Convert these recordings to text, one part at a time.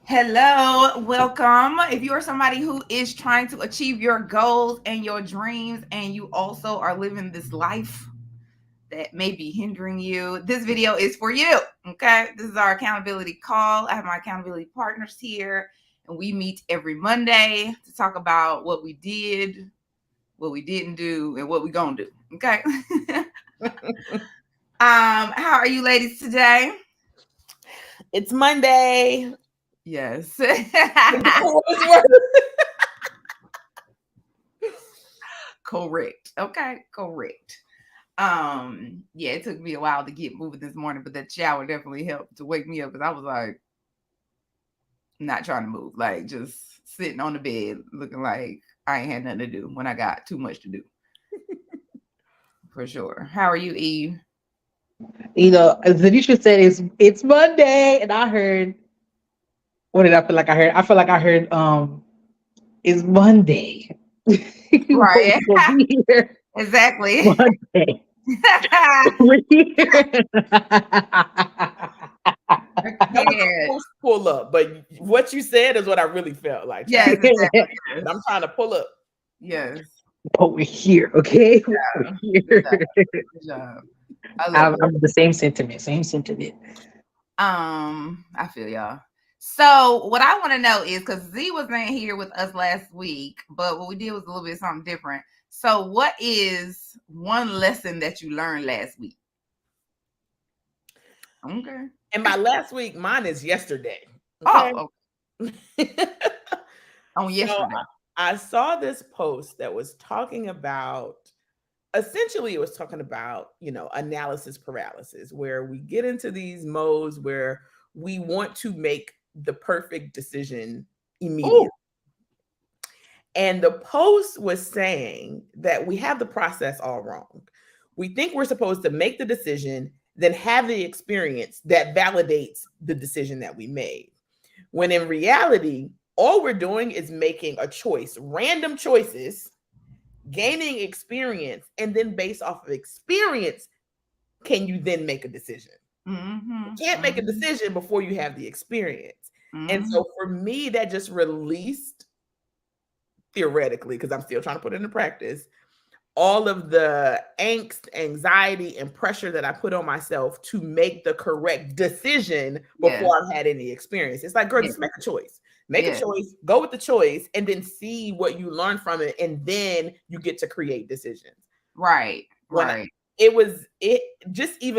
Hello, welcome. If you are somebody who is trying to achieve your goals and your dreams, and you also are living this life that may be hindering you, this video is for you. Okay, this is our accountability call. I have my accountability partners here, and we meet every Monday to talk about what we did, what we didn't do, and what we gonna do. Okay. How are you ladies today? It's Monday. Yes. Correct. Okay, correct. Yeah, it took me a while to get moving this morning, but that shower definitely helped to wake me up because I was like not trying to move, like just sitting on the bed looking like I ain't had nothing to do when I got too much to do. For sure. How are you, Eve? Zenitra said it's Monday, and I heard. What did I feel like I heard? I feel like I heard it's Monday. Right. We'll be here Exactly. Monday. We're here. I That was a can't. push pull up, but what you said is what I really felt like. Yes, exactly. Yes. I'm trying to pull up. Yes. But we're here, okay? We're Good here. job. Good job. I love it. I'm the same sentiment. Same sentiment. I feel y'all. So what I want to know is because Z wasn't here with us last week, but what we did was a little bit something different. So what is one lesson that you learned last week? Okay. And by last week, mine is yesterday. Okay? Okay? On yesterday. I saw this post that was talking about, essentially it was talking about, analysis paralysis, where we get into these modes where we want to make the perfect decision immediately. Ooh. And the post was saying that we have the process all wrong. We think we're supposed to make the decision, then have the experience that validates the decision that we made. When in reality, all we're doing is making a choice, random choices, gaining experience, and then based off of experience, can you then make a decision? You can't make a decision before you have the experience. And so for me, that just released, theoretically, because I'm still trying to put it into practice, all of the angst, anxiety, and pressure that I put on myself to make the correct decision before I've had any experience. It's like, girl, just make a choice. Make a choice, go with the choice, and then see what you learn from it. And then you get to create decisions. Right.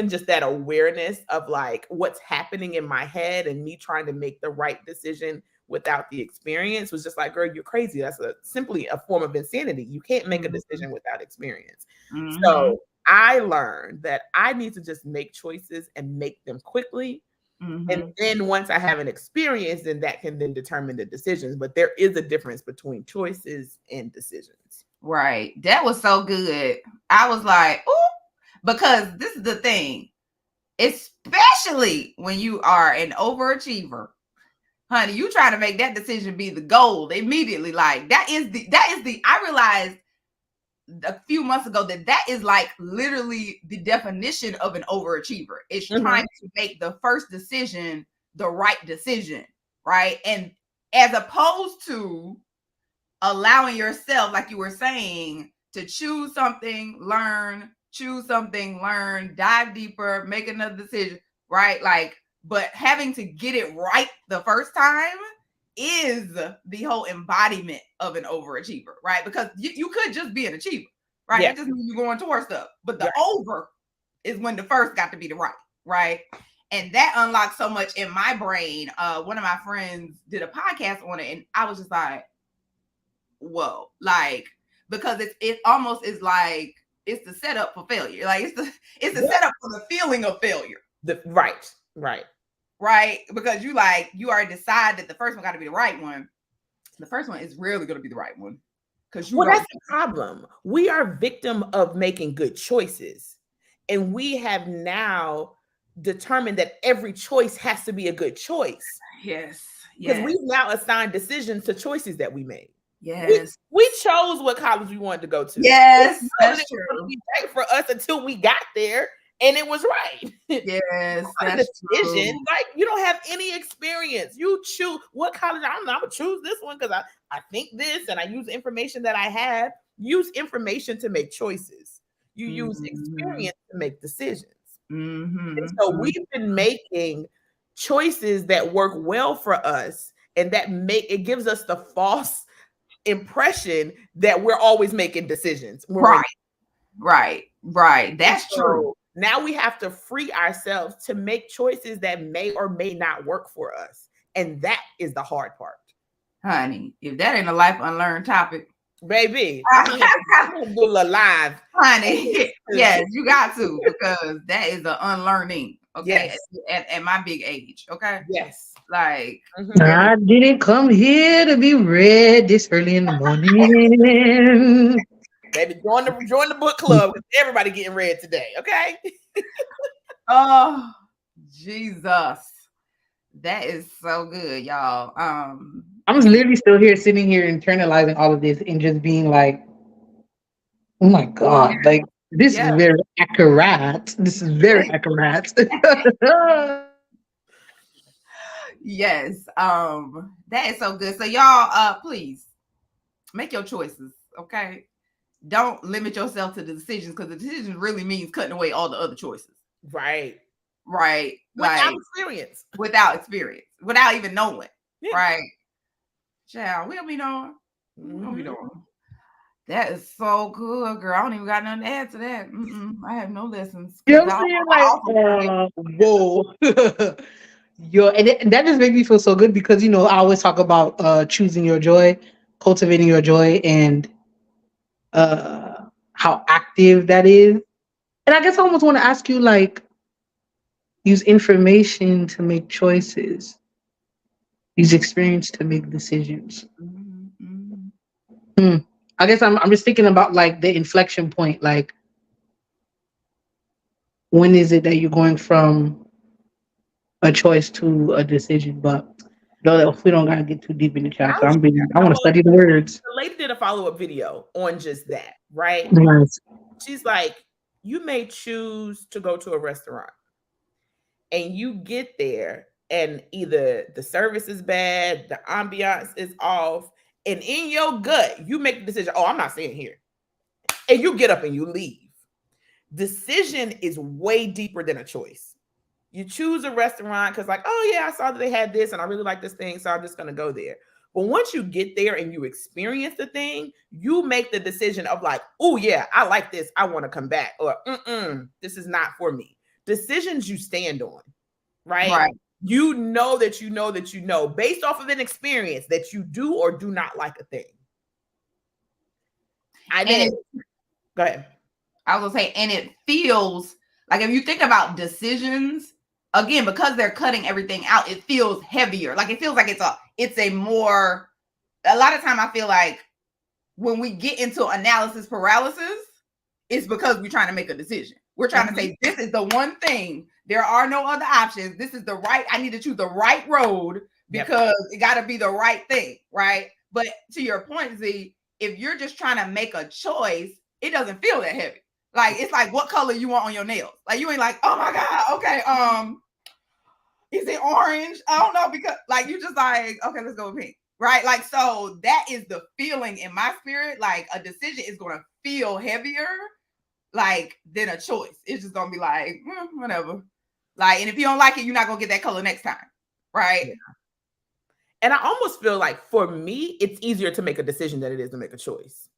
Just that awareness of like what's happening in my head and me trying to make the right decision without the experience was just like, girl, you're crazy. That's simply a form of insanity. You can't make a decision without experience. So I learned that I need to just make choices and make them quickly. And then once I have an experience, then that can then determine the decisions. But there is a difference between choices and decisions. Right. That was so good. I was like, ooh, because this is the thing, especially when you are an overachiever. Honey, you try to make that decision be the goal immediately. Like that is the, I realized a few months ago that is like literally the definition of an overachiever. It's trying to make the first decision the right decision, right? And as opposed to allowing yourself, like you were saying, to choose something, learn, dive deeper, make another decision, right? Like, but having to get it right the first time is the whole embodiment of an overachiever, right? Because you could just be an achiever, right? That just means you're going towards stuff. But the over is when the first got to be the right? And that unlocked so much in my brain. One of my friends did a podcast on it, and I was just like, whoa, like, because it almost is like it's the setup for failure. Like it's the setup for the feeling of failure. Right. Because you already decide that the first one got to be the right one. The first one is rarely going to be the right one. Because that's the problem. We are victim of making good choices. And we have now determined that every choice has to be a good choice. Yes. Because we've now assigned decisions to choices that we made. Yes. We chose what college we wanted to go to. Yes. That's true. For us until we got there. And it was right. Yes, A that's decision. true. Like, you don't have any experience. You choose what college. I'm gonna choose this one because I think this, and I use the information that I have. Use information to make choices. You use experience to make decisions. And so we've been making choices that work well for us, and that it gives us the false impression that we're always making decisions. Right. That's true. Now we have to free ourselves to make choices that may or may not work for us. And that is the hard part. Honey, if that ain't a life unlearned topic, baby, I'm gonna do a live. Honey, yes, you got to, because that is an unlearning. Okay, yes. At my big age. Okay, yes, like I didn't come here to be read this early in the morning. Baby, join the book club. Everybody getting read today. Okay. Oh, Jesus, that is so good, y'all. I'm literally still here, sitting here, internalizing all of this, and just being like, "Oh my God! Like this is very accurate. This is very accurate." Yes, that is so good. So y'all, please make your choices. Okay, don't limit yourself to the decisions, because the decision really means cutting away all the other choices. Right. Without experience. Without even knowing. Yeah. Right. Child, we don't be knowing. We don't be knowing. That is so good, girl. I don't even got nothing to add to that. I have no lessons. You know what I'm saying? Like, whoa. Yo, and that just makes me feel so good, because, you know, I always talk about choosing your joy, cultivating your joy, and how active that is. And I guess I almost want to ask you, like, use information to make choices, use experience to make decisions. I guess I'm just thinking about, like, the inflection point. Like, when is it that you're going from a choice to a decision? But no, if we don't gotta get too deep in the chapter, I want to study the words. The lady did a follow-up video on just that, right? Nice. She's like, you may choose to go to a restaurant, and you get there, and either the service is bad, the ambiance is off, and in your gut, you make the decision, oh, I'm not staying here. And you get up and you leave. Decision is way deeper than a choice. You choose a restaurant because, like, oh yeah, I saw that they had this and I really like this thing, so I'm just going to go there. But once you get there and you experience the thing, you make the decision of, like, oh yeah, I like this, I want to come back, or this is not for me. Decisions you stand on, right? You know that you know that you know, based off of an experience, that you do or do not like a thing. Go ahead. I was gonna say, and it feels like, if you think about decisions, again, because they're cutting everything out, it feels heavier. Like, it feels like it's a more, a lot of time I feel like when we get into analysis paralysis, it's because we're trying to make a decision. We're trying to say, this is the one thing. There are no other options. This is the right, I need to choose the right road, because it got to be the right thing, right? But to your point, Z, if you're just trying to make a choice, it doesn't feel that heavy. Like, it's like, what color you want on your nails? Like, you ain't like, oh my God, okay, is it orange? I don't know, because, like, you just like, okay, let's go with pink, right? Like, so that is the feeling in my spirit. Like, a decision is going to feel heavier, like, than a choice. It's just going to be like, whatever. Like, and if you don't like it, you're not going to get that color next time, right? Yeah. And I almost feel like, for me, it's easier to make a decision than it is to make a choice.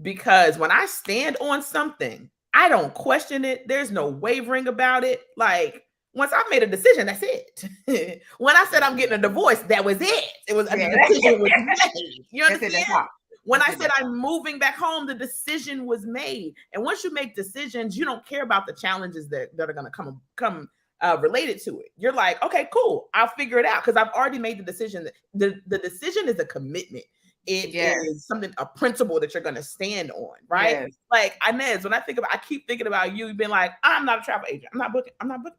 Because when I stand on something, I don't question it. There's no wavering about it. Like, once I've made a decision, that's it. When I said I'm getting a divorce, that was it. It was a decision was made. You understand? When I said I'm moving back home, the decision was made. And once you make decisions, you don't care about the challenges that are going to come related to it. You're like, okay, cool, I'll figure it out, because I've already made the decision. The decision is a commitment. It is something, a principle that you're going to stand on, right? Like, Inez, when I keep thinking about you being like, I'm not a travel agent, I'm not booking.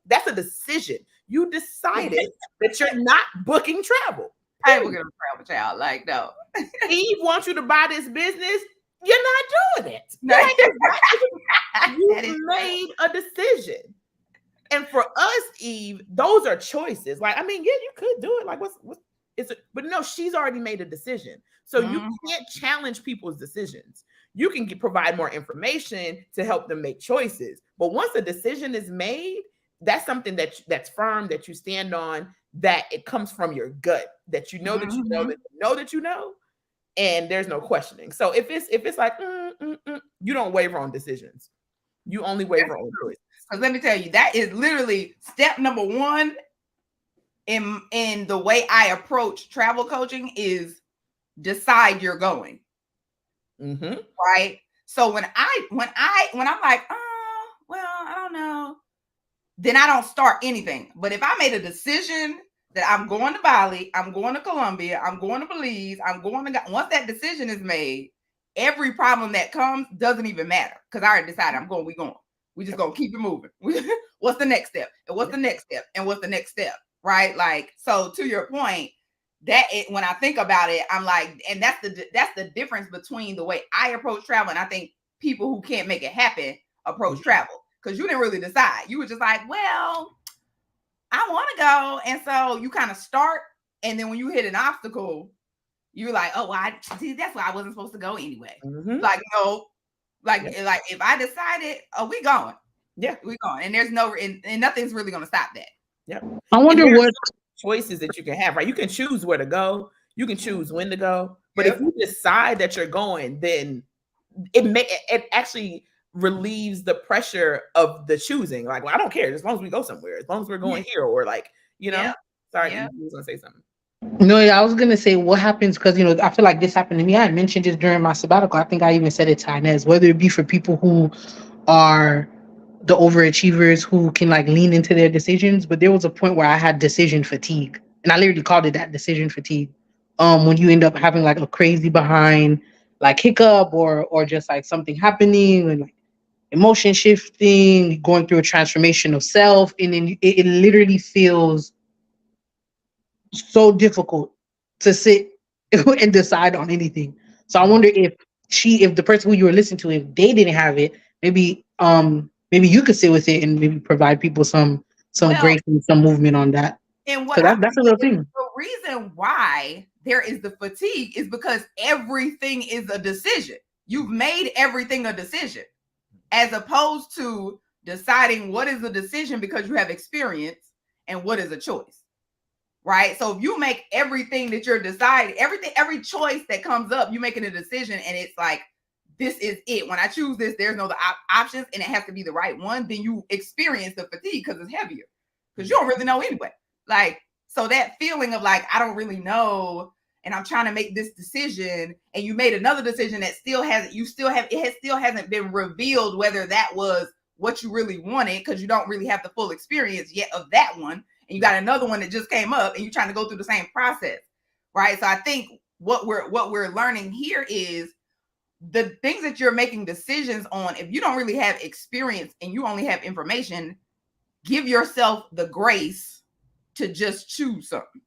That's a decision. You decided that you're not booking travel. I ain't booking a travel, child. Like, no. Eve wants you to buy this business. You're not doing it. You made a decision. And for us, Eve, those are choices. Like, I mean, yeah, you could do it. Like, what's it's a, but no, she's already made a decision. So you can't challenge people's decisions. You can provide more information to help them make choices. But once a decision is made, that's something that's firm, that you stand on, that it comes from your gut, that you know that you know that you know that you know, and there's no questioning. So if it's like you don't waver on decisions. You only waver on choices. Because let me tell you, that is literally step number one in the way I approach travel coaching is decide you're going. Right. So when I'm like, oh, well, I don't know, then I don't start anything. But if I made a decision that I'm going to Bali, I'm going to Colombia, I'm going to Belize, once that decision is made, every problem that comes doesn't even matter because I already decided we going. We just gonna keep it moving. What's the next step? And what's the next step? And what's the next step? Right? Like, so to your point, when I think about it, I'm like, and that's the difference between the way I approach travel, and I think people who can't make it happen approach travel, because you didn't really decide. You were just like, well, I want to go, and so you kind of start, and then when you hit an obstacle, you're like, oh, well, that's why I wasn't supposed to go anyway. Like, no, like if I decided, oh, we going, we going, and there's and nothing's really gonna stop that. I wonder what choices that you can have, right? You can choose where to go, you can choose when to go, but if you decide that you're going, then it actually relieves the pressure of the choosing. Like, well, I don't care as long as we go somewhere, as long as we're going here, or like, you know. Sorry, you was gonna say something. No, yeah, I was gonna say what happens, because I feel like this happened to me. I mentioned this during my sabbatical. I think I even said it to Inez, whether it be for people who are the overachievers who can like lean into their decisions, but there was a point where I had decision fatigue, and I literally called it that, decision fatigue. When you end up having like a crazy behind like hiccup or just like something happening and like emotion shifting, going through a transformation of self, and then it literally feels so difficult to sit and decide on anything. So I wonder if the person who you were listening to, if they didn't have it, maybe you could sit with it and maybe provide people some grace and some movement on that. And what that's a real thing. The reason why there is the fatigue is because everything is a decision. You've made everything a decision, as opposed to deciding what is a decision because you have experience and what is a choice. Right. So if you make everything that you're deciding, every choice that comes up, you're making a decision, and it's like, this is it. When I choose this, there's no options, and it has to be the right one. Then you experience the fatigue because it's heavier, because you don't really know anyway. Like, so that feeling of like, I don't really know, and I'm trying to make this decision, and you made another decision that it still hasn't been revealed whether that was what you really wanted, because you don't really have the full experience yet of that one. And you got another one that just came up, and you're trying to go through the same process, right? So I think what we're learning here is the things that you're making decisions on. If you don't really have experience and you only have information, give yourself the grace to just choose something.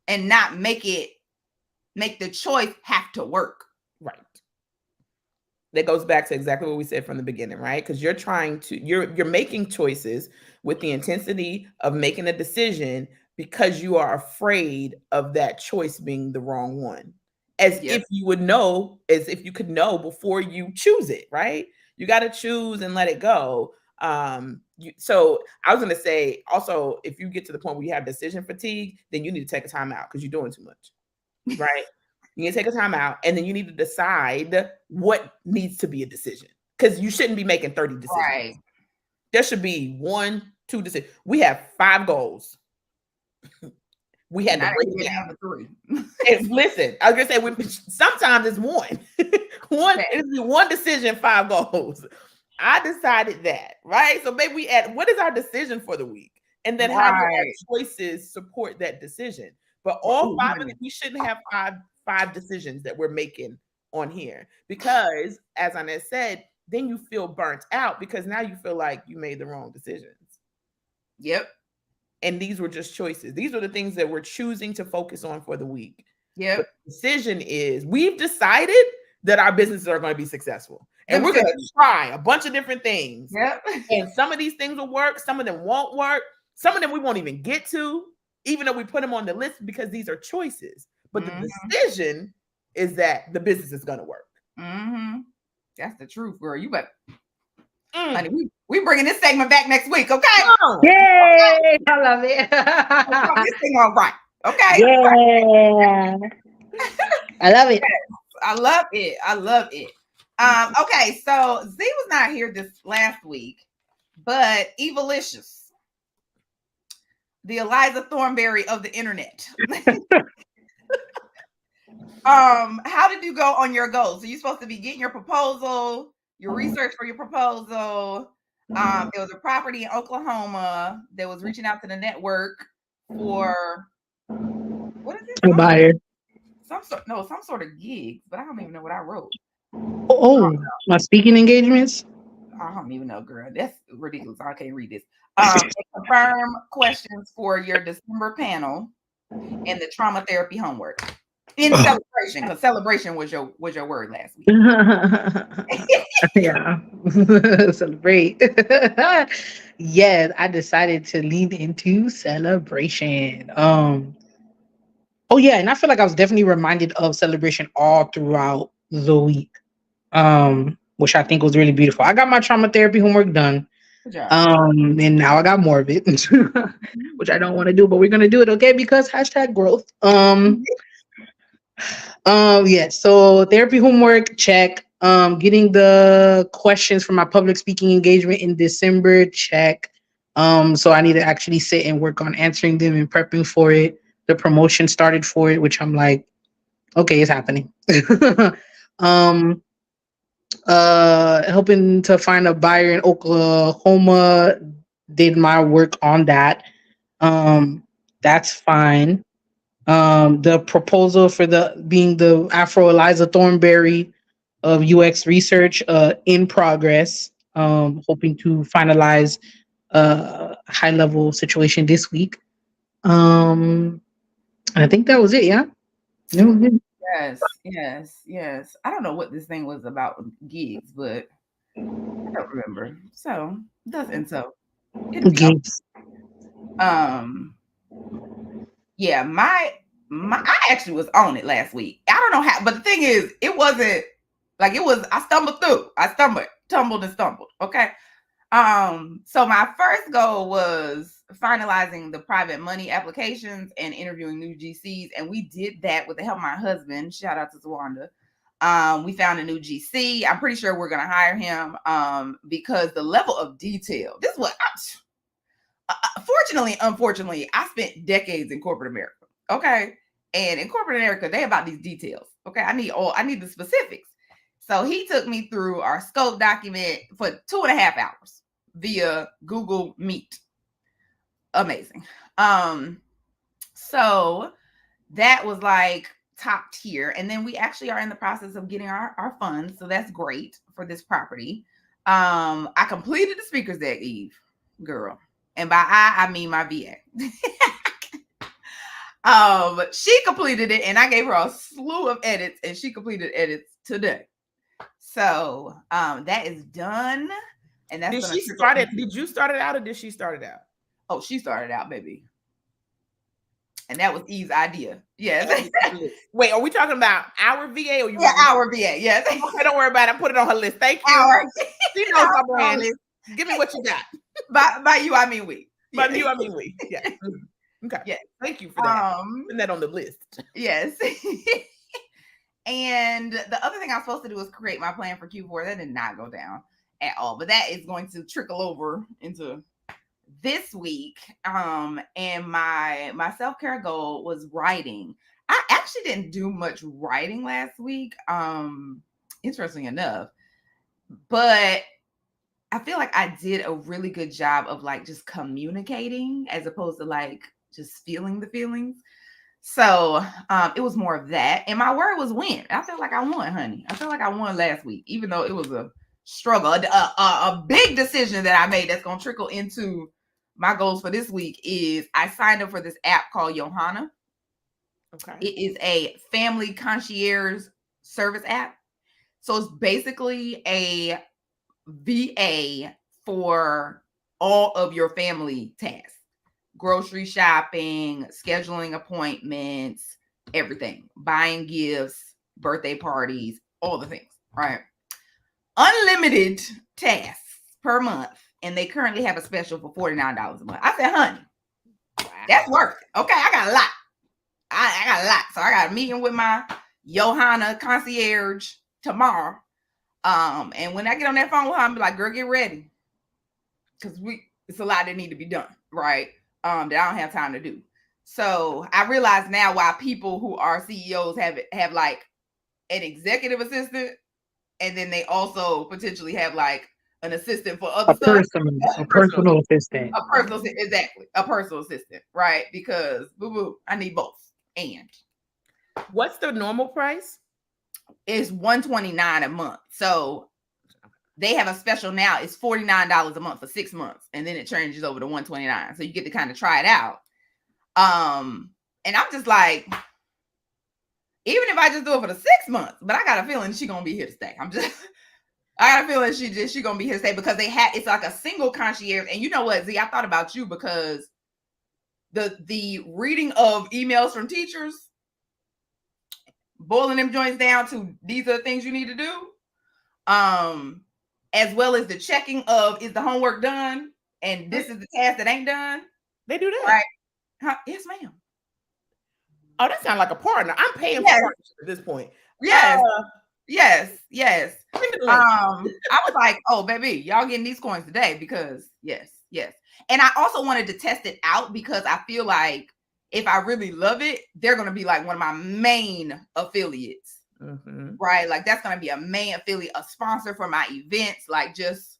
And not make the choice have to work. Right. That goes back to exactly what we said from the beginning, right? Because you're making choices with the intensity of making a decision because you are afraid of that choice being the wrong one. As if you would know, as if you could know before you choose it, right? You got to choose and let it go. So I was going to say also, if you get to the point where you have decision fatigue, then you need to take a time out because you're doing too much, right? You need to take a time out, and then you need to decide what needs to be a decision, because you shouldn't be making 30 decisions. Right. There should be 1, 2 decisions. We have 5 goals. We had to break it down to 3. And listen, I was gonna say sometimes it's one. It's 1 decision, 5 goals. I decided that, right? So maybe we add, what is our decision for the week? And then how do our choices support that decision? But all 5 of them, we shouldn't have 5 decisions that we're making on here, because as Inez said, then you feel burnt out because now you feel like you made the wrong decisions. Yep. And these were just choices. These are the things that we're choosing to focus on for the week. Yep. But the decision is, we've decided that our businesses are going to be successful. And we're going to try a bunch of different things. Yep. And some of these things will work. Some of them won't work. Some of them we won't even get to, even though we put them on the list because these are choices. But the decision is that the business is going to work. That's the truth, girl. You better. Honey, we bringing this segment back next week, okay? Yay! I love it. This thing all right, okay? Yeah. I love it. I love it. I love it. Okay, so Z was not here this last week, but Evilicious, the Eliza Thornberry of the internet. How did you go on your goals? So you're supposed to be getting your proposal, your research for your proposal. There was a property in Oklahoma that was reaching out to the network for what is it? A buyer. Some sort of gigs, but I don't even know what I wrote. Oh, my speaking engagements. I don't even know, girl. That's ridiculous. I can't read this. Confirm questions for your December panel and the trauma therapy homework in celebration, because celebration was your word last week. Yeah, celebrate. Yes, I decided to lean into celebration. Oh yeah, and I feel like I was definitely reminded of celebration all throughout the week. Which I think was really beautiful. I got my trauma therapy homework done. Good job. And now I got more of it, which I don't want to do, but we're gonna do it, okay? Because #growth. Yeah, so therapy homework, check. Getting the questions for my public speaking engagement in December, check. So I need to actually sit and work on answering them and prepping for it. The promotion started for it, which I'm like, okay, it's happening. Helping to find a buyer in Oklahoma, did my work on that. That's fine. The proposal for being the Afro Eliza Thornberry of UX research, in progress. Hoping to finalize a high level situation this week. I think that was it. Yeah. Yes. I don't know what this thing was about gigs, but I don't remember. So doesn't so. Gigs. Yeah, my I actually was on it last week. I don't know how, but the thing is, it wasn't like it was. I stumbled through. Tumbled and stumbled. Okay. So my first goal was finalizing the private money applications and interviewing new GCs, and we did that with the help of my husband. Shout out to Zwanda. We found a new GC. I'm pretty sure we're gonna hire him because the level of detail. This is what fortunately, unfortunately, I spent decades in corporate America. Okay. And in corporate America, they about these details. Okay. I need the specifics. So he took me through our scope document for 2.5 hours via Google Meet. Amazing. So that was like top tier. And then we actually are in the process of getting our funds. So that's great for this property. I completed the speaker's deck, Eve, girl. And by I mean my VA. She completed it, and I gave her a slew of edits, and she completed edits today. So that is done. And that's did you start it out or did she start it out? Oh, she started out, baby. And that was Eve's idea. Yes. Wait, are we talking about our VA or you? Yeah, our VA. Yes. Okay, don't worry about it. I put it on her list. Thank you. She knows my brand. Give me what you got. By you, I mean we. By you, I mean we. Yeah. Okay. Yeah. Thank you for that. Putting that on the list. Yes. And the other thing I was supposed to do was create my plan for Q4. That did not go down at all, but that is going to trickle over into this week. And my self-care goal was writing. I actually didn't do much writing last week. Interesting enough, but I feel like I did a really good job of like just communicating as opposed to like just feeling the feelings. So it was more of that. And my word was win. I feel like I won, honey. I feel like I won last week, even though it was a struggle. A big decision that I made that's going to trickle into my goals for this week is I signed up for this app called Johanna. Okay. It is a family concierge service app. So it's basically a VA for all of your family tasks. Grocery shopping, scheduling appointments, everything. Buying gifts, birthday parties, all the things, right? Unlimited tasks per month. And they currently have a special for $49 a month. I said, honey, that's worth it. Okay, I got a lot. I got a lot. So I got a meeting with my Johanna concierge tomorrow. And when I get on that phone with her, I'm like, girl, get ready. Because it's a lot that need to be done, right? That I don't have time to do. So I realize now why people who are CEOs have like an executive assistant, and then they also potentially have like an assistant for other stuff. A personal assistant. Exactly, a personal assistant, right? Because I need both. And what's the normal price? It's $129 a month. So they have a special now. It's $49 a month for 6 months, and then it changes over to $129. So you get to kind of try it out. And I'm just like, even if I just do it for the 6 months, but I got a feeling she's gonna be here to stay. I got a feeling she gonna be here to stay because it's like a single concierge. And you know what, Z, I thought about you because the reading of emails from teachers, boiling them joints down to these are the things you need to do. As well as the checking of is the homework done and this is the task that ain't done. They do that, right? Huh? Yes, ma'am. Oh, that sounds like a partner. I'm paying for partnership at this point. Yes. Yes. I was like, oh, baby, y'all getting these coins today because yes. And I also wanted to test it out because I feel like if I really love it, they're going to be like one of my main affiliates, right? Like that's going to be a main affiliate, a sponsor for my events. Like just,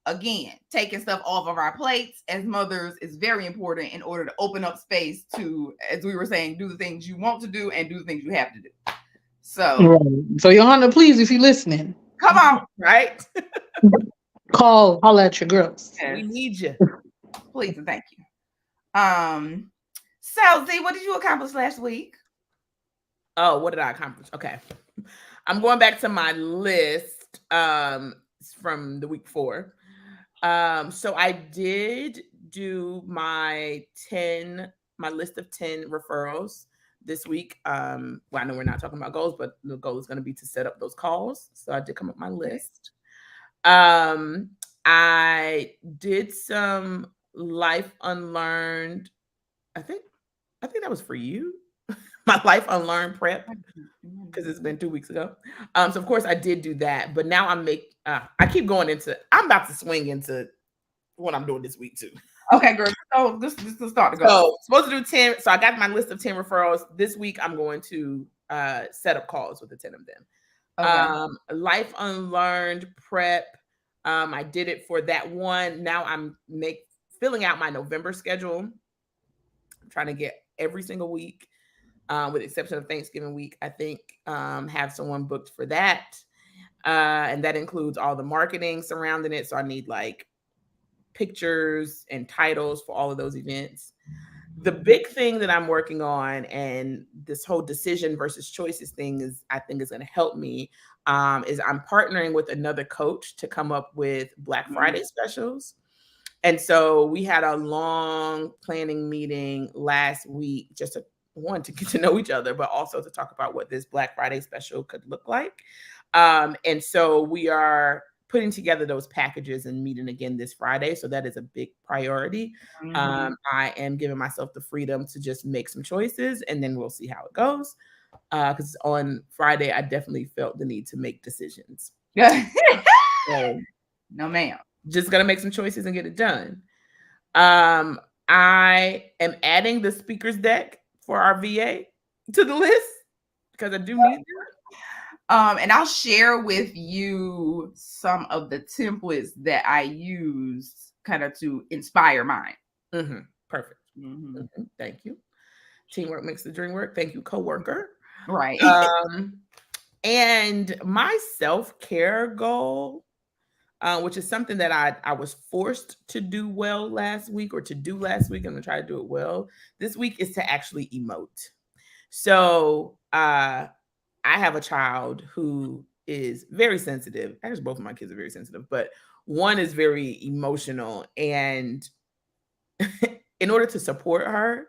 again, taking stuff off of our plates as mothers is very important in order to open up space to, as we were saying, do the things you want to do and do the things you have to do. So Johanna, please, if you're listening, come on, right? holla at your girls. Yes. We need you. Please and thank you. So Z, what did you accomplish last week? Oh, what did I accomplish? Okay. I'm going back to my list from the week before. So I did do my list of 10 referrals this week. Well, I know we're not talking about goals, but the goal is going to be to set up those calls. So I did come up with my list. I did some life unlearned. I think that was for you. My life unlearned prep because it's been 2 weeks ago. So of course I did do that, but now I keep going into. I'm about to swing into what I'm doing this week too. Okay, girl. So this is start to go. So supposed to do 10. So I got my list of 10 referrals this week. I'm going to set up calls with the 10 of them. Okay. Life unlearned prep. I did it for that one. Now I'm filling out my November schedule. I'm trying to get every single week, with the exception of Thanksgiving week, I think, have someone booked for that. And that includes all the marketing surrounding it. So I need like pictures and titles for all of those events. The big thing that I'm working on, and this whole decision versus choices thing I think is going to help me, is I'm partnering with another coach to come up with Black Friday specials. And so we had a long planning meeting last week, just to get to know each other, but also to talk about what this Black Friday special could look like. And so we are putting together those packages and meeting again this Friday. So that is a big priority. I am giving myself the freedom to just make some choices and then we'll see how it goes. Because on Friday, I definitely felt the need to make decisions. So, no, ma'am. Just gonna make some choices and get it done. I am adding the speakers deck for our VA to the list because I do need that. And I'll share with you some of the templates that I use kind of to inspire mine. Perfect. Thank you. Teamwork makes the dream work. Thank you, coworker. Right. And my self-care goal, which is something that I was forced to do well last week. I'm gonna try to do it well this week, is to actually emote. So I have a child who is very sensitive. Actually, both of my kids are very sensitive, but one is very emotional. And in order to support her,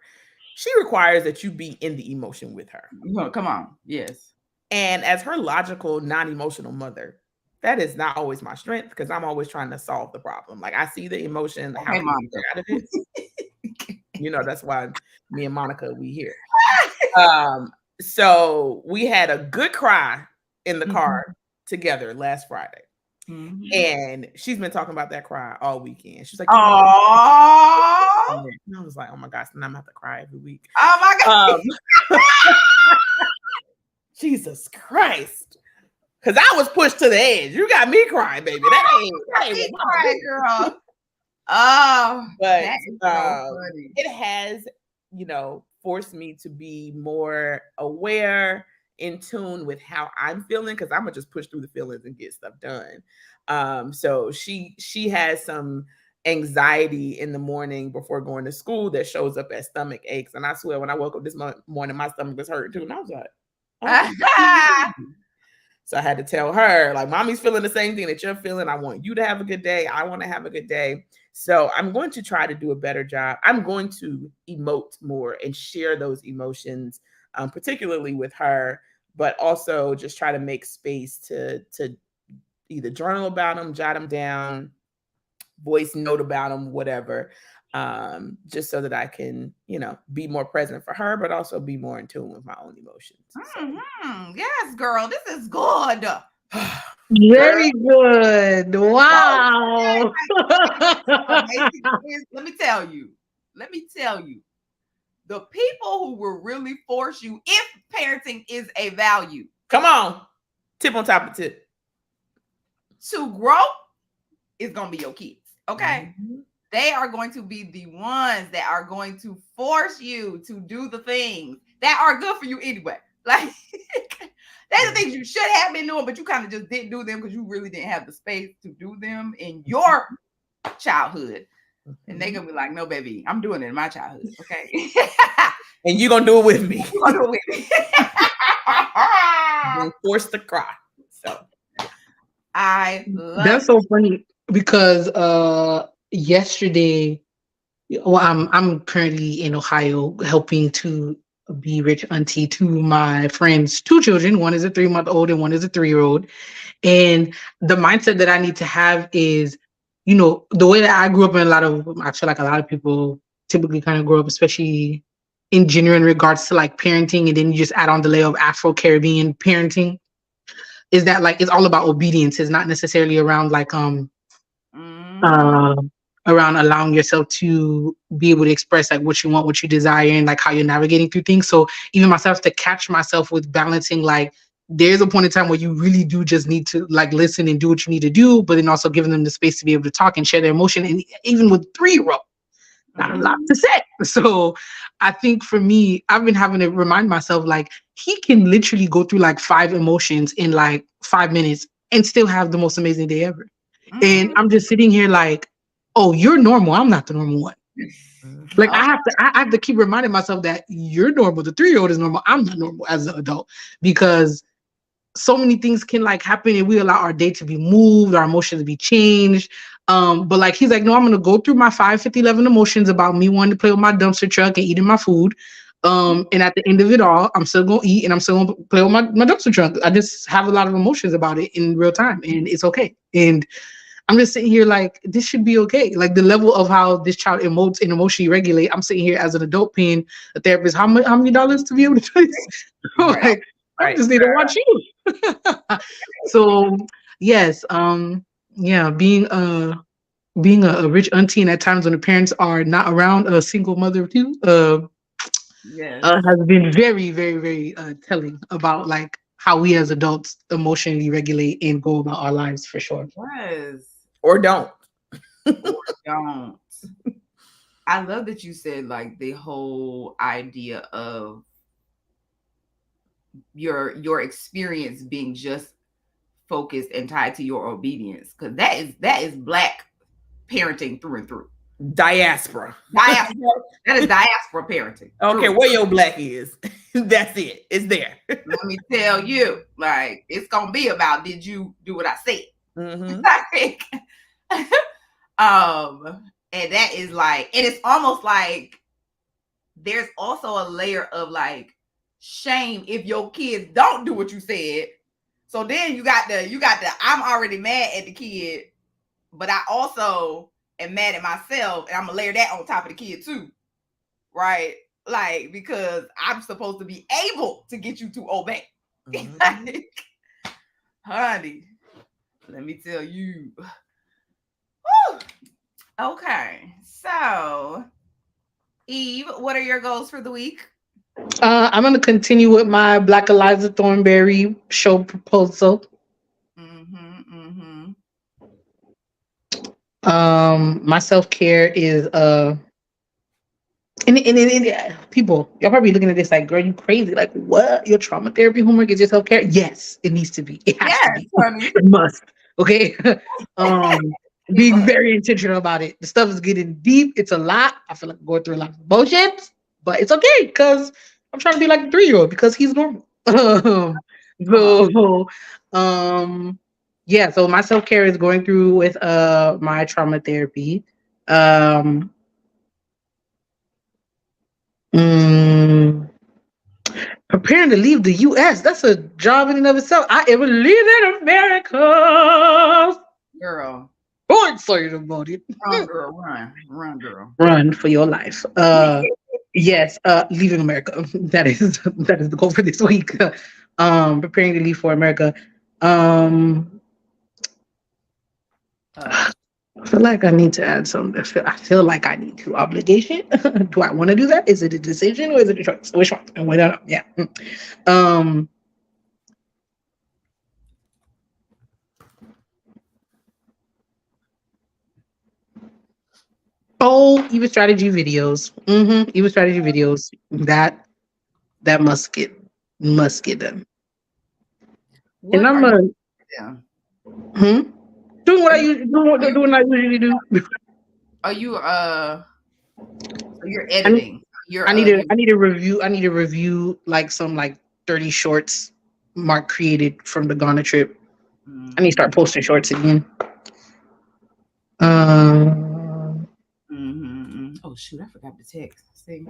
she requires that you be in the emotion with her. Come on. Yes. And as her logical, non-emotional mother, that is not always my strength because I'm always trying to solve the problem. Like I see the emotion, how to get out of it. You know, that's why me and Monica, we here. So we had a good cry in the car together last Friday. And she's been talking about that cry all weekend. She's like, oh, and I was like, oh my gosh, and I'm gonna have to cry every week. Oh my God. Jesus Christ. Because I was pushed to the edge. You got me crying, baby. That ain't crying, girl. Oh, but that is so funny. It has, you know, forced me to be more aware, in tune with how I'm feeling, because I'm gonna just push through the feelings and get stuff done. So she has some anxiety in the morning before going to school that shows up as stomach aches. And I swear, when I woke up this morning, my stomach was hurting too. And I was like, oh. So I had to tell her, like, mommy's feeling the same thing that you're feeling. I want you to have a good day. I want to have a good day. So I'm going to try to do a better job. I'm going to emote more and share those emotions, particularly with her, but also just try to make space to either journal about them, jot them down, voice note about them, whatever, just so that I can, you know, be more present for her, but also be more in tune with my own emotions. Yes, girl, this is good. Very good. Wow. Let me tell you, the people who will really force you, if parenting is a value, come on, tip on top of tip, to grow is going to be your kids. Okay. They are going to be the ones that are going to force you to do the things that are good for you anyway. Like, they're the things you should have been doing, but you kind of just didn't do them because you really didn't have the space to do them in your childhood. And they're going to be like, no, baby, I'm doing it in my childhood. Okay. And you're going to do it with me. You're going to do it with me. Being forced to cry. So that's so funny because yesterday, well, I'm currently in Ohio helping to be rich auntie to my friend's two children. One is a 3-month-old and one is a 3-year-old. And the mindset that I need to have is, you know, the way that I grew up, in I feel like a lot of people typically kind of grow up, especially in genuine regards to like parenting, and then you just add on the layer of Afro-Caribbean parenting, is that like it's all about obedience. It's not necessarily around like around allowing yourself to be able to express like what you want, what you desire, and like how you're navigating through things. So even myself, to catch myself with balancing, like there's a point in time where you really do just need to like listen and do what you need to do, but then also giving them the space to be able to talk and share their emotion. And even with 3-year-old, not a lot to say. So I think for me, I've been having to remind myself, like, he can literally go through like 5 emotions in like 5 minutes and still have the most amazing day ever. And I'm just sitting here like, oh, you're normal. I'm not the normal one. Like I have to keep reminding myself that you're normal. The 3-year-old is normal. I'm not normal as an adult, because so many things can like happen and we allow our day to be moved, our emotions to be changed. But like he's like, no, I'm gonna go through my 5, 50, 11 emotions about me wanting to play with my dumpster truck and eating my food. And at the end of it all, I'm still gonna eat and I'm still gonna play with my dumpster truck. I just have a lot of emotions about it in real time, and it's okay. And I'm just sitting here like, this should be okay. Like the level of how this child emotes and emotionally regulate. I'm sitting here as an adult paying a therapist how many dollars to be able to do this? Like, I just need to watch you. So yes, yeah, being a rich auntie, and at times when the parents are not around, a single mother too, has been very, very, very telling about like how we as adults emotionally regulate and go about our lives, for sure. Yes. Or don't. Or don't. I love that you said like the whole idea of your experience being just focused and tied to your obedience, because that is Black parenting through and through. Diaspora. That is diaspora parenting. I don't care where your Black is. That's it. It's there. Let me tell you, like, it's gonna be about, did you do what I said? Mm-hmm. Like, and that is like, and it's almost like there's also a layer of like shame if your kids don't do what you said. So then you got the I'm already mad at the kid, but I also am mad at myself, and I'm gonna layer that on top of the kid too, right? Like, because I'm supposed to be able to get you to obey. Mm-hmm. Like, honey, let me tell you. Whew. Okay, so Eve, what are your goals for the week? I'm gonna continue with my Black Eliza Thornberry show proposal. My self-care is and people, y'all probably looking at this like, girl, you crazy. Like, what? Your trauma therapy homework is your self-care? Yes, it needs to be. It has to Yes, be. honey. It must. Okay. Being must. very intentional about it. The stuff is getting deep. It's a lot. I feel like I'm going through a lot of emotions, but it's okay because I'm trying to be like a 3-year-old because he's normal. So yeah, so my self-care is going through with my trauma therapy. Mm, Preparing to leave the US. That's a job in and of itself. I am leaving America. Girl, Oh, excited about it. run, girl, run, girl. Run for your life. Yes, leaving America. That is the goal for this week. Preparing to leave for America. I feel like I need to add something. I feel like I need to. Obligation. Do I want to do that? Is it a decision or is it a choice? Which one? And we don't know. Yeah. Um. Oh, even strategy videos. Even strategy videos. That must get done. What And I'm are you a doing? doing what Are I you, usually doing what I usually do. are you you're I need editing. You're I need to I need to review. I need to review like some like 30 shorts Mark created from the Ghana trip. I need to start posting shorts again. Oh shoot, I forgot to text. See,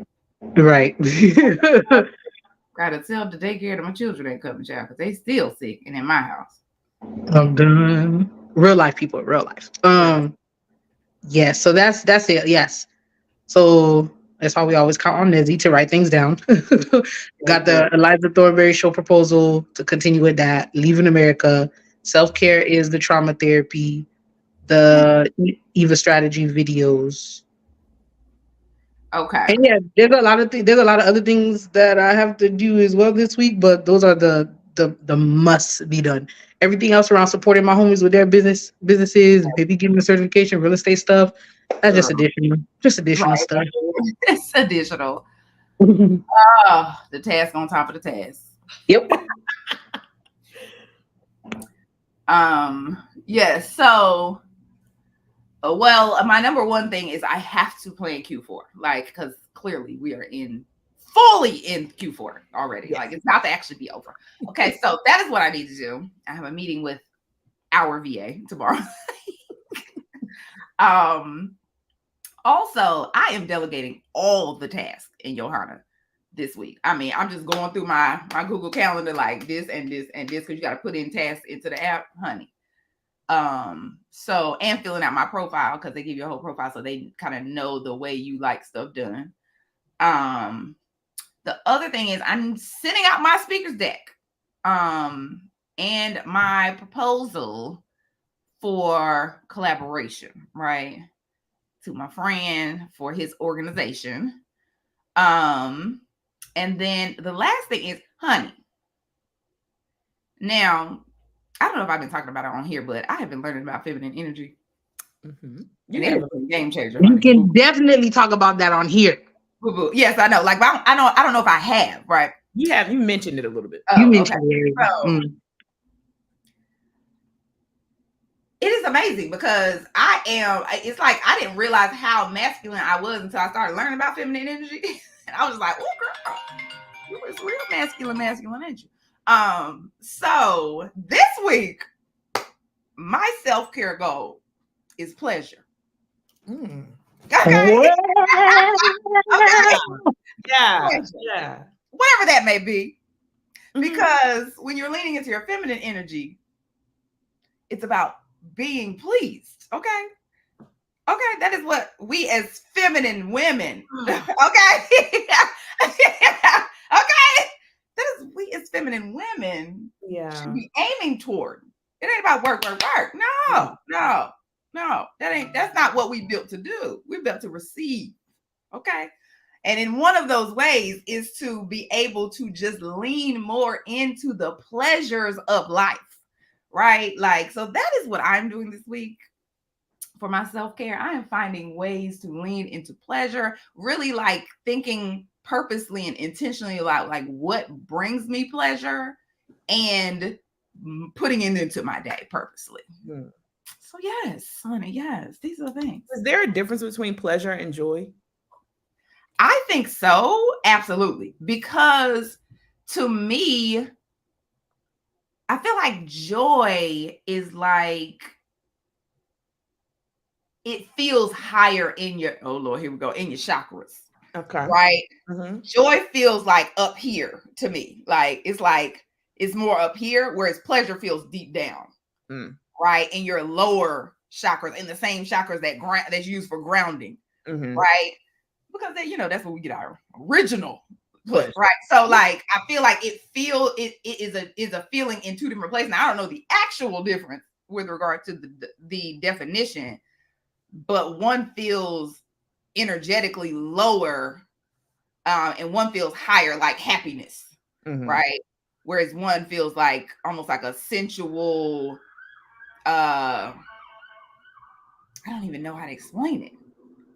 Right. gotta tell the daycare that my children ain't coming, child, because they still sick and in my house. I'm done. Real life people, real life. Yes, so that's it. Yes. So that's why we always count on Nezzy to write things down. Got the Eliza Thornberry show proposal to continue with that. Leaving America. Self-care is the trauma therapy. The Eva strategy videos. Okay. And yeah, there's a lot of things. There's a lot of other things that I have to do as well this week, but those are the must be done. Everything else around supporting my homies with their businesses, maybe getting the certification, real estate stuff. That's just additional Right. stuff. It's additional. Oh, the task on top of the task. Yep. Yes. So, well, my number one thing is I have to plan Q4, like, because clearly we are fully in Q4 already. Yes. Like, it's about to actually be over. Okay, so that is what I need to do. I have a meeting with our VA tomorrow. Also, I am delegating all the tasks in Johanna this week. I mean, I'm just going through my Google Calendar, like this and this and this, because you got to put in tasks into the app, honey. So, and filling out my profile, because they give you a whole profile so they kind of know the way you like stuff done. The other thing is I'm sending out my speakers deck and my proposal for collaboration, right, to my friend for his organization. And then the last thing is, honey, now I don't know if I've been talking about it on here, but I have been learning about feminine energy. Mm-hmm. And it is a game changer. You Honey. can definitely talk about that on here. Boo-boo. Yes, I know. Like, I don't know if I have, right? You mentioned it a little bit. You mentioned it. So, it is amazing because it's like I didn't realize how masculine I was until I started learning about feminine energy. And I was like, oh girl, you were it's real masculine, ain't you? So this week, my self-care goal is pleasure. Mm. Okay. Okay. Yeah. Pleasure. Yeah. Whatever that may be. Mhm. Because when you're leaning into your feminine energy, it's about being pleased. Okay. Okay. That is what we as feminine women. Okay. Okay. That is we as feminine women should be aiming toward. It ain't about work. No. That's not what we built to do. We built to receive. Okay. And in one of those ways is to be able to just lean more into the pleasures of life. Right. Like, so that is what I'm doing this week for my self-care. I am finding ways to lean into pleasure, really like thinking purposely and intentionally about like what brings me pleasure and putting it into my day purposely. So yes, honey, yes, these are the things. Is there a difference between pleasure and joy? I think so, absolutely. Because to me, I feel like joy is like, it feels higher in your, oh Lord, here we go, in your chakras. Okay. Right? Mm-hmm. Joy feels like up here to me. Like it's more up here, whereas pleasure feels deep down. Right? In your lower chakras, in the same chakras that's used for grounding. Right? Because that's where we get our original pleasure. Right? So like I feel like it is a feeling in two different places. Now I don't know the actual difference with regard to the definition, but one feels energetically lower and one feels higher, like happiness, right? Whereas one feels like almost like a sensual, I don't even know how to explain it,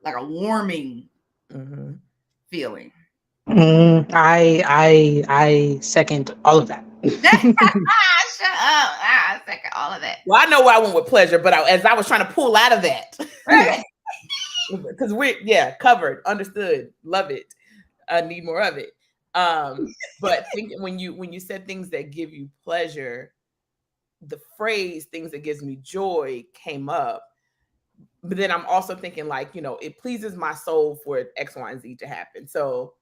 like a warming feeling. I second all of that. Shut up. I second all of that. Well, I know where I went with pleasure, but as I was trying to pull out of that, because we're covered, understood, love it, need more of it. But thinking when you said things that give you pleasure, the phrase "things that gives me joy" came up. But then I'm also thinking like, it pleases my soul for X, Y, and Z to happen. So,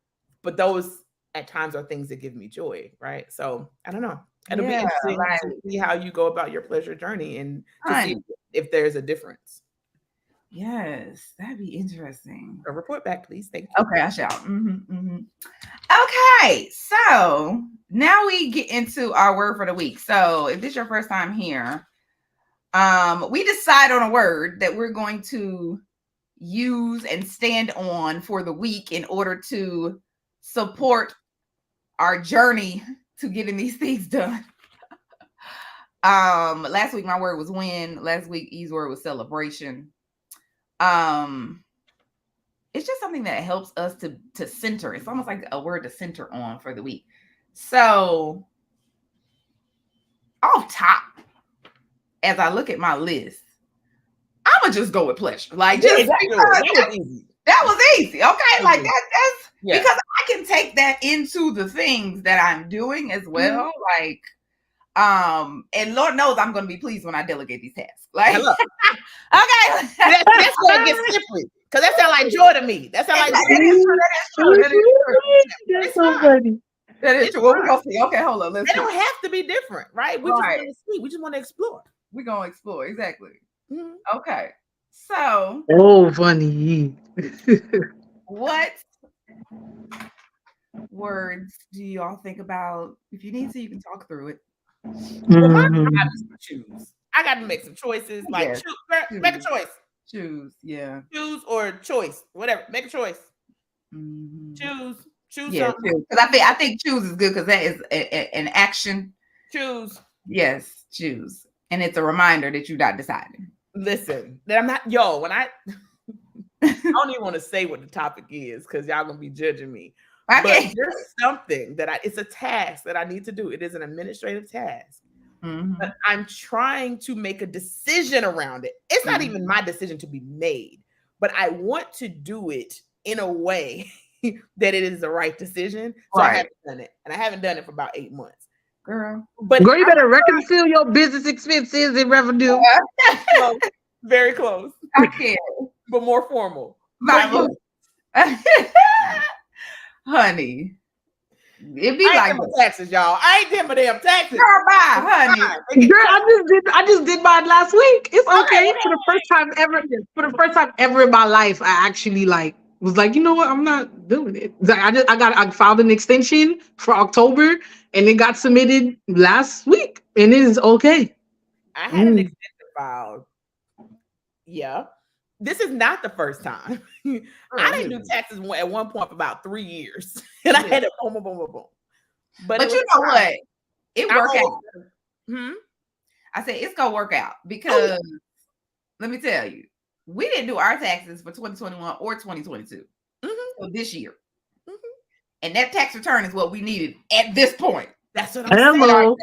but those at times are things that give me joy, right? So I don't know. It'll be interesting to see how you go about your pleasure journey and to see if there's a difference. Yes, that'd be interesting. A report back, please. Thank you. Okay, I shall. Okay, so now we get into our word for the week. So if this is your first time here, we decide on a word that we're going to use and stand on for the week in order to support our journey to getting these things done. Last week my word was win. Last week Eve's word was celebration. It's just something that helps us to center. It's almost like a word to center on for the week. So off top, as I look at my list, I'm gonna just go with pleasure. Like just that was easy. Okay, like that's because I can take that into the things that I'm doing as well. Like, and Lord knows I'm gonna be pleased when I delegate these tasks. Like, okay, that's where it gets slippery. Because that sounds like joy to me. That sounds like that is true. That's so funny. That is true. What we gonna see? Okay, hold on. They don't have to be different, right? We just want to see. We just want to explore. We're gonna explore exactly. Okay, so funny. What words do y'all think about? If you need to, you can talk through it. Well, my job is to choose. I got to make some choices. Like, choose. Make a choice. Choose, yeah. Choose or choice, whatever. Make a choice. Choose something. Because I think choose is good because that is an action. Choose. Yes, choose, and it's a reminder that you're not deciding. Listen, that I'm not. When I don't even want to say what the topic is because y'all gonna be judging me. Okay. But there's something that it's a task that I need to do. It is an administrative task. But I'm trying to make a decision around it. It's not even my decision to be made, but I want to do it in a way that it is the right decision. So I haven't done it. And I haven't done it for about 8 months. Girl. But Girl, you better reconcile your business expenses and revenue. Close, very close. I can't. But more formal. My honey. It be I like ain't my taxes, y'all. I ain't did my damn taxes. girl, bye, honey. Girl, I just did mine last week. It's okay. For the first time ever in my life, I actually like was like, you know what? I'm not doing it. It's like, I filed an extension for October and it got submitted last week. And it is okay. I had an extension filed. Yeah. This is not the first time. I didn't do taxes at one point for about 3 years. And I had it boom, boom, boom, boom, boom. But you know what? It worked out. I said it's gonna work out because let me tell you, we didn't do our taxes for 2021 or 2022. So this year. And that tax return is what we needed at this point. That's what I'm saying.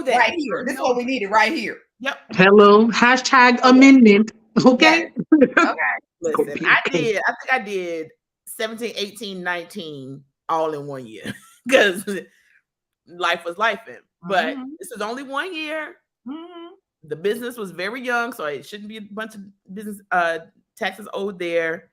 Right here. This is what we needed right here. Yep. Hello. Hashtag amendment. Okay. Okay. Listen, I think I did 17, 18, 19 all in 1 year because life was lifing. But this is only 1 year. The business was very young, so it shouldn't be a bunch of business taxes owed there.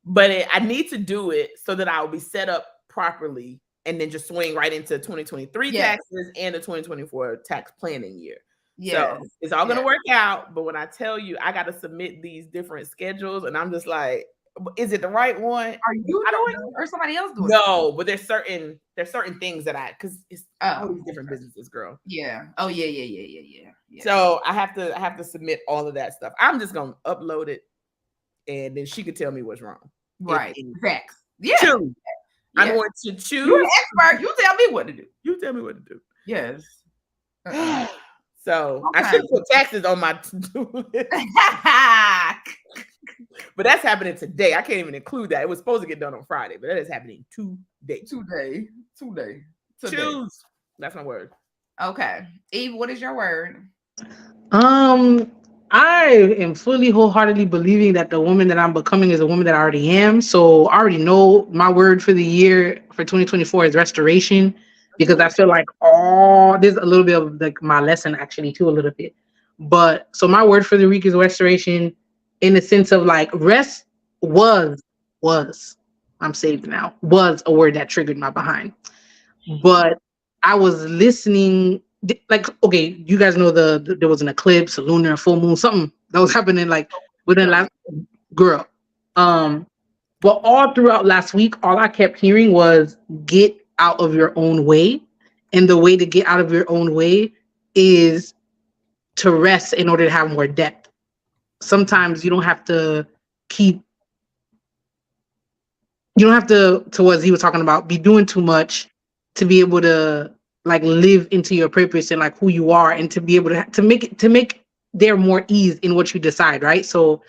But I need to do it so that I'll be set up properly and then just swing right into 2023 taxes and the 2024 tax planning year. So it's all going to work out. But when I tell you, I got to submit these different schedules and I'm just like, is it the right one? Are you doing it or somebody else doing it? No, but there's certain things that because it's all these different businesses, girl. Yeah. Oh yeah. So I have to submit all of that stuff. I'm just going to upload it and then she could tell me what's wrong. Right. Facts. Yeah. Choose. I'm going to choose. You're an expert. You tell me what to do. You tell me what to do. Yes. So I should put taxes on my to-do list. But that's happening today. I can't even include that. It was supposed to get done on Friday, but that is happening today. Today. Choose. That's my word. Okay. Eve, what is your word? I am fully wholeheartedly believing that the woman that I'm becoming is a woman that I already am. So I already know my word for the year for 2024 is restoration, because I feel like there's a little bit of like my lesson actually too, a little bit. But so my word for the week is restoration, in the sense of like rest was I'm saved now, was a word that triggered my behind. But I was listening, like, okay, you guys know there was an eclipse, a lunar, a full moon, something that was happening like within last girl. But all throughout last week, all I kept hearing was get out of your own way. And the way to get out of your own way is to rest in order to have more depth. Sometimes you don't have to what he was talking about, be doing too much to be able to like live into your purpose and like who you are, and to be able to make there more ease in what you decide, right? So,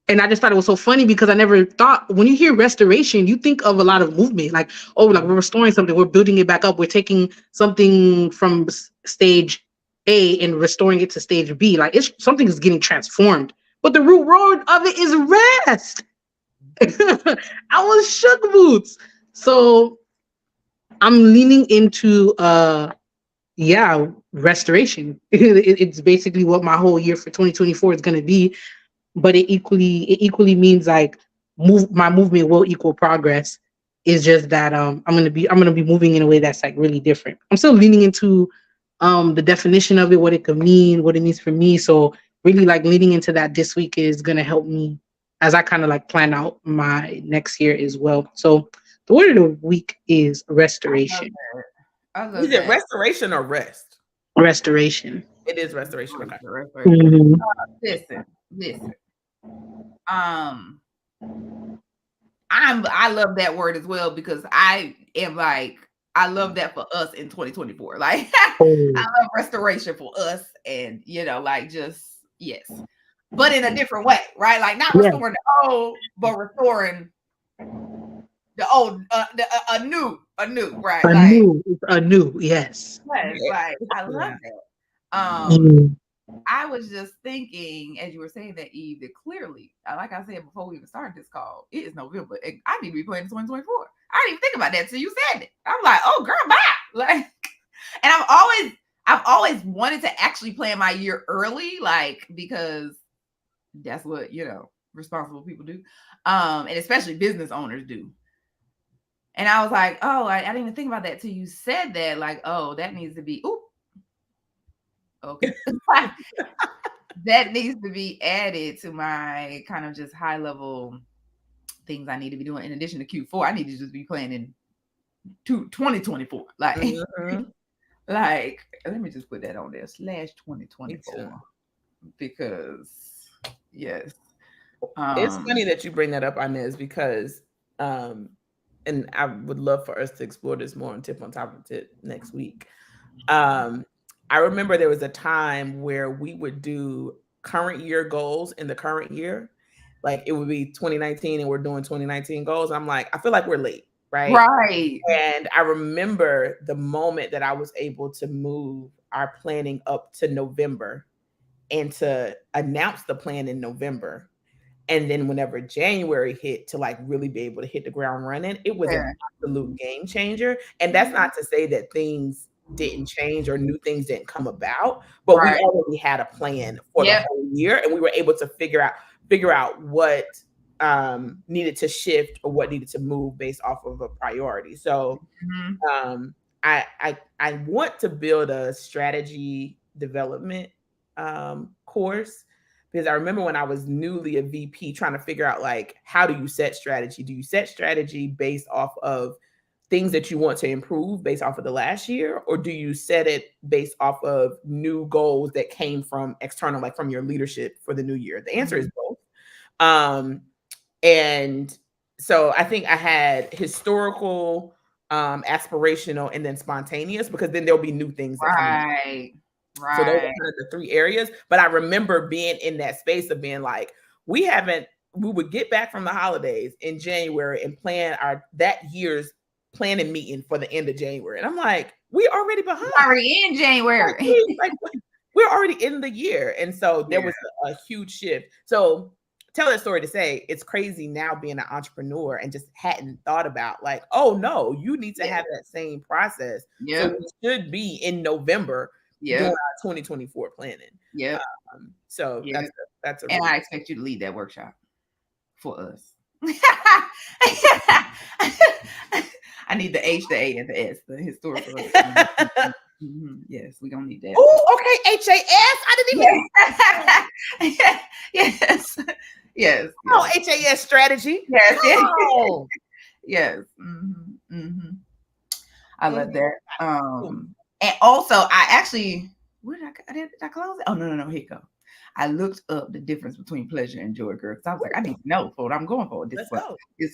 and I just thought it was so funny because I never thought, when you hear restoration, you think of a lot of movement, like, oh, like we're restoring something, we're building it back up, we're taking something from stage A and restoring it to stage B, like something is getting transformed. But the root word of it is rest. I was shook boots. So I'm leaning into restoration. It's basically what my whole year for 2024 is going to be. But it equally means like my movement will equal progress. It's just that I'm gonna be moving in a way that's like really different. I'm still leaning into the definition of it, what it could mean, what it means for me. So really like leaning into that this week is gonna help me as I kind of like plan out my next year as well. So the word of the week is restoration. Is it restoration or rest? Restoration. It is restoration. Okay. Mm-hmm. Listen. I love that word as well, because I am like, I love that for us in 2024. Like I love restoration for us, and like just but in a different way, right? Like not restoring the old, but restoring the old, a new, right? A new, yes. Like I love that. I was just thinking, as you were saying that, Eve, that clearly, like I said before we even started this call, it is November. And I need to be playing in 2024. I didn't even think about that till you said it. I'm like, oh girl, bye. Like, and I've always wanted to actually plan my year early, like, because that's what, responsible people do. And especially business owners do. And I was like, oh, I didn't even think about that till you said that. Like, oh, that needs to be, okay. That needs to be added to my kind of just high level things I need to be doing. In addition to Q4, I need to just be planning 2024. Like, like, let me just put that on there, /2024. Because, yes. It's funny that you bring that up, Inez, because, and I would love for us to explore this more on Tip on Top of Tip next week. I remember there was a time where we would do current year goals in the current year. Like it would be 2019 and we're doing 2019 goals. I'm like, I feel like we're late, right? Right. And I remember the moment that I was able to move our planning up to November and to announce the plan in November. And then whenever January hit, to like really be able to hit the ground running, it was an absolute game changer. And that's not to say that things didn't change or new things didn't come about, but we already had a plan for the whole year, and we were able to figure out what needed to shift or what needed to move based off of a priority. So I want to build a strategy development course, because I remember when I was newly a VP trying to figure out, like, how do you set strategy? Do you set strategy based off of things that you want to improve based off of the last year? Or do you set it based off of new goals that came from external, like from your leadership for the new year? The answer is both. And so I think I had historical, aspirational, and then spontaneous, because then there'll be new things that come in. So those are kind of the three areas. But I remember being in that space of being like, we would get back from the holidays in January and plan that year's planning meeting for the end of January. And I'm like, we already behind. Already in January. We're already in the year. And so there was a huge shift. So tell that story to say it's crazy now being an entrepreneur and just hadn't thought about, like, oh no, you need to have that same process. So we should be in November doing our 2024 planning. So that's and I expect you to lead that workshop for us. I need the H, the A, and the S, the historical. Yes, we're gonna need that. Oh, okay, HAS. I didn't even. Yes. Oh, HAS strategy. Yes. Oh. Yes. I love that. And also, I actually, did I close it? Oh, no, here you go. I looked up the difference between pleasure and joy, girl, because I was like, I need to know for what I'm going for this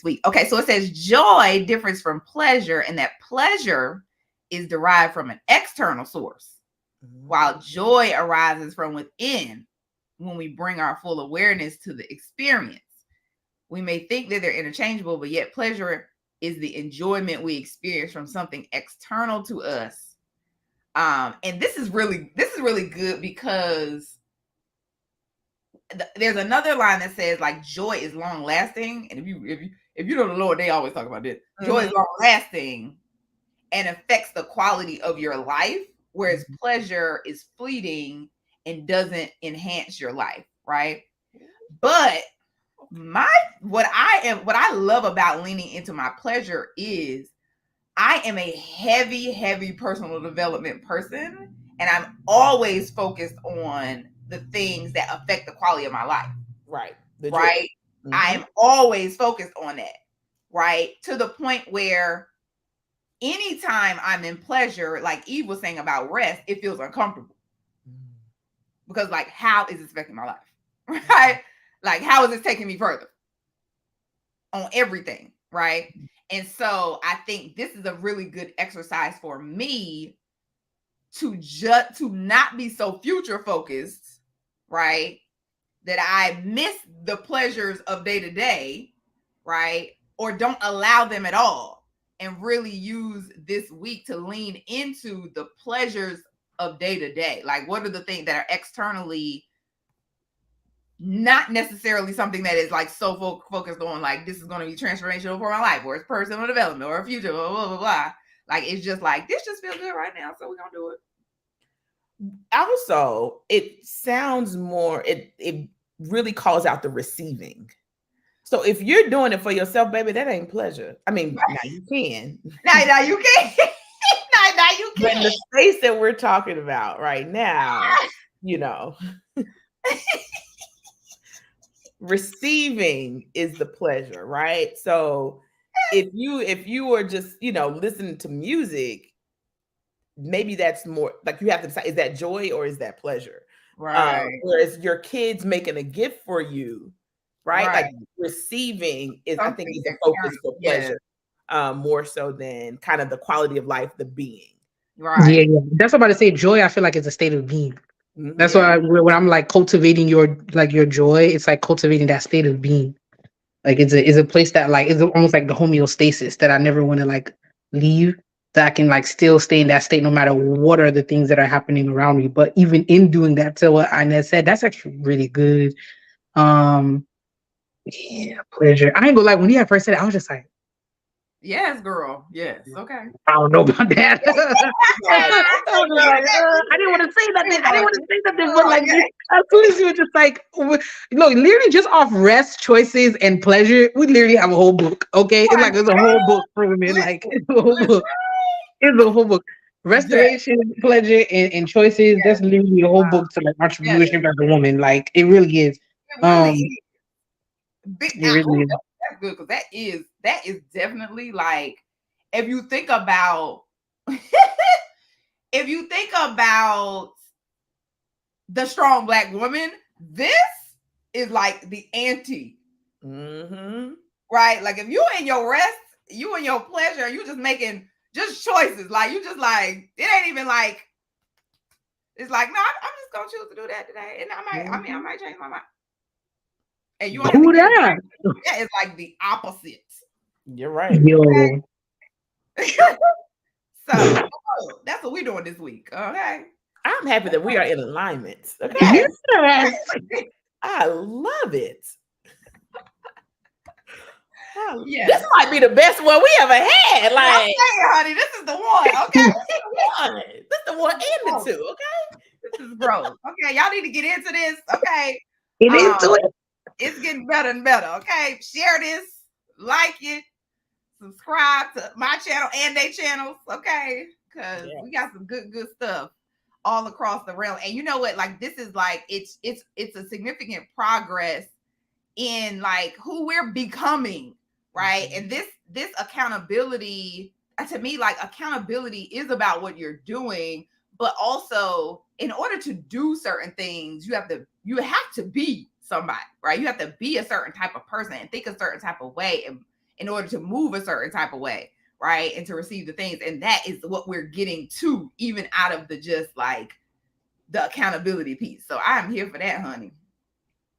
week. Okay, so it says joy differs from pleasure, and that pleasure is derived from an external source, while joy arises from within when we bring our full awareness to the experience. We may think that they're interchangeable, but yet pleasure is the enjoyment we experience from something external to us. And this is really good, because there's another line that says, like, joy is long lasting. And if you know the Lord, they always talk about this. Joy is long lasting and affects the quality of your life, whereas pleasure is fleeting and doesn't enhance your life, right? But what I love about leaning into my pleasure is I am a heavy personal development person, and I'm always focused on the things that affect the quality of my life. Right. I'm always focused on that. Right. To the point where anytime I'm in pleasure, like Eve was saying about rest, it feels uncomfortable. Because, like, how is this affecting my life? Right? Like, how is this taking me further on everything? Right? And so I think this is a really good exercise for me to not be so future focused, right? That I miss the pleasures of day to day, right? Or don't allow them at all, and really use this week to lean into the pleasures of day to day? Like, what are the things that are externally not necessarily something that is like so focused on like this is going to be transformational for my life, or it's personal development, or a future, blah blah blah blah. Like, it's just like, this just feels good right now, so we're gonna do it. Also, it sounds more, it really calls out the receiving. So if you're doing it for yourself, baby, that ain't pleasure. I mean, now you can. Now you can. now you But in can. the space that we're talking about right now, you know, receiving is the pleasure, right? So if you are just, you know, listening to music, maybe that's more like you have to decide, is that joy or is that pleasure? Right. Whereas your kids making a gift for you, right? Right. Like receiving is, I think, Something is a that's focus for yes. pleasure, more so than kind of the quality of life, the being. Yeah, Right. yeah. That's what I'm about to say. Joy, I feel like, is a state of being. That's Yeah. why when I'm like cultivating your joy, it's like cultivating that state of being. Like it's a place that like is almost like the homeostasis that I never want to like leave. That I can like still stay in that state no matter what are the things that are happening around me. But even in doing that, to what Inez said, that's actually really good. Yeah, pleasure. I ain't gonna lie, when you had first said it, I was just like, Yes, girl. Yes. Okay. I don't know about that. Right. I was just like, I didn't want to say nothing. I didn't want to say nothing, but like Okay. as soon as you were just like, literally just off rest, choices, and pleasure, we literally have a whole book. Okay, it's like there's a whole book for women. Like it's a whole book. It's a whole book. Yes. Restoration, pleasure, and choices. That's literally a whole book to like Yes. entrepreneurship as a woman. Like it really is. It really is. It really is. That's good, because that is definitely like, if you think about if you think about the strong Black woman, this is like the anti. Right? Like, if you in your rest, you in your pleasure, you just making just choices. Like, you just like, it ain't even like, it's like, no, I'm just gonna choose to do that today, and I might change my mind. And you don't have to get it. That is like the opposite. You're right. Yo. So that's what we're doing this week. Okay. I'm happy that we are in alignment. Okay. Yes. I love it. Yes. This might be the best one we ever had. Like, okay, honey, this is the one. Okay. This is the one and the two. Okay. This is growth. Okay. Y'all need to get into this. Okay. Get into it. It's getting better and better. Okay. Share this, like it, subscribe to my channel and their channels. Okay. Because we got some good stuff all across the realm. And you know what? Like, this is like, it's a significant progress in like who we're becoming, right? And this accountability, to me, like, accountability is about what you're doing, but also in order to do certain things, you have to be somebody, right? You have to be a certain type of person and think a certain type of way in order to move a certain type of way, right? And to receive the things. And that is what we're getting to, even out of the just like the accountability piece. So I'm here for that, honey.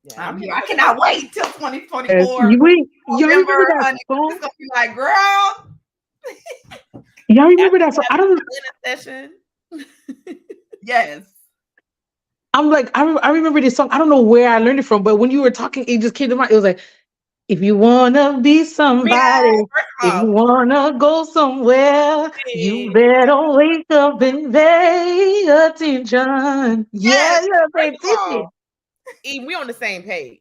Yeah, I cannot wait till 2024. Y'all remember that song? It's gonna be like, girl. Y'all remember that song? I don't. Session. Yes. I'm like, I remember this song. I don't know where I learned it from, but when you were talking, it just came to mind. It was like, if you wanna be somebody, if you wanna go somewhere, you better wake up and pay attention. Yes. Yeah, pay attention. Eve, we on the same page.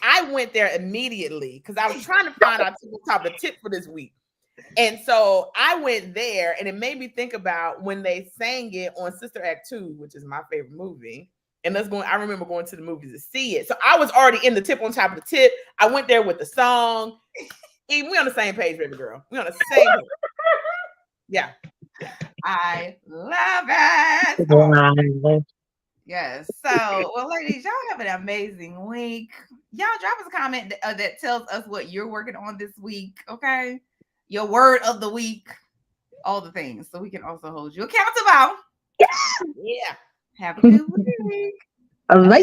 I went there immediately because I was trying to find out the tip for this week. And so I went there, and it made me think about when they sang it on Sister Act 2, which is my favorite movie. And I remember going to the movies to see it. So I was already in the tip on top of the tip. I went there with the song. Eve, we on the same page, baby girl. We on the same page. Yeah. I love it. Yes. So, well, ladies, y'all have an amazing week. Y'all drop us a comment that tells us what you're working on this week. Okay. Your word of the week, all the things, so we can also hold you accountable. Yeah. Have a good week. Bye.